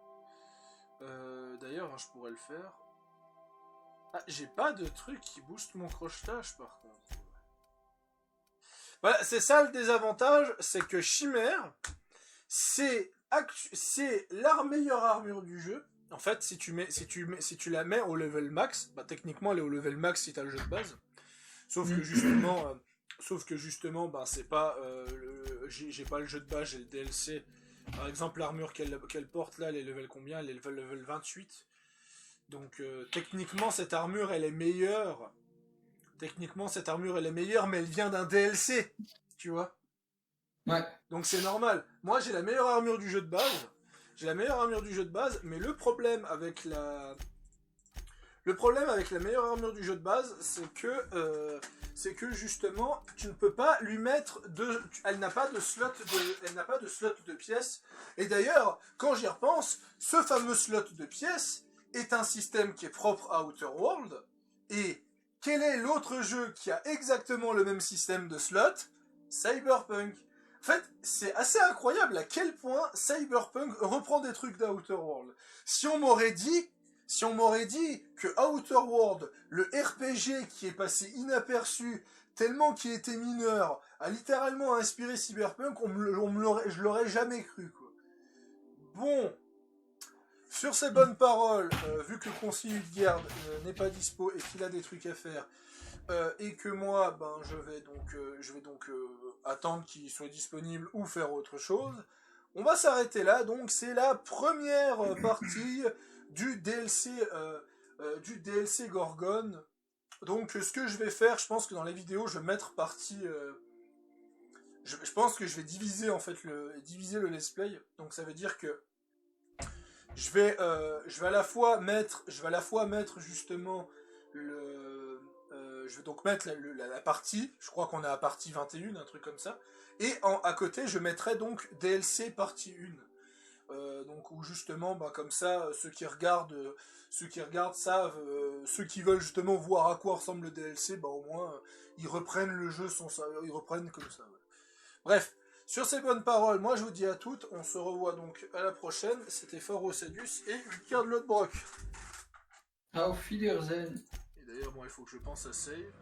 D'ailleurs, je pourrais le faire. Ah, j'ai pas de truc qui booste mon crochetage par contre. Voilà, c'est ça le désavantage, c'est que Chimère, c'est la meilleure armure du jeu, en fait, si tu la mets au level max, bah techniquement elle est au level max si t'as le jeu de base. Sauf que justement, bah c'est pas, j'ai pas le jeu de base, j'ai le DLC. Par exemple, l'armure qu'elle porte là, elle est level combien? Elle est level 28. Donc techniquement cette armure elle est meilleure. Mais elle vient d'un DLC, tu vois. Ouais. Donc c'est normal. Moi j'ai la meilleure armure du jeu de base. Mais le problème avec la meilleure armure du jeu de base, c'est que justement, tu ne peux pas lui mettre elle n'a pas de slot de pièces. Et d'ailleurs, quand j'y repense, ce fameux slot de pièces est un système qui est propre à Outer World. Et quel est l'autre jeu qui a exactement le même système de slot? Cyberpunk. En fait, c'est assez incroyable à quel point Cyberpunk reprend des trucs d'Outer World. Si on m'aurait dit que Outer World, le RPG qui est passé inaperçu, tellement qu'il était mineur, a littéralement inspiré Cyberpunk, je l'aurais jamais cru, quoi. Bon, sur ces bonnes paroles, vu que le conseiller de garde n'est pas dispo et qu'il a des trucs à faire, et que moi, ben, je vais donc attendre qu'il soit disponible ou faire autre chose, on va s'arrêter là. Donc c'est la première partie du DLC Gorgon. Donc ce que je vais faire, je pense que dans les vidéos, je vais mettre partie... je pense que je vais diviser en fait le let's play. Donc ça veut dire que je vais à la fois mettre justement je vais donc mettre la partie, je crois qu'on est à partie 21, un truc comme ça, et à côté je mettrai donc DLC partie 1. Donc où justement, bah, comme ça, ceux qui regardent savent, ceux qui veulent justement voir à quoi ressemble le DLC, bah au moins ils reprennent le jeu ils reprennent comme ça. Ouais. Bref, sur ces bonnes paroles, moi je vous dis à toutes, on se revoit donc à la prochaine. C'était Pharaoh-Sadius et Richard Lodbrok. Auf Wiedersehen. Et d'ailleurs, bon, il faut que je pense à save.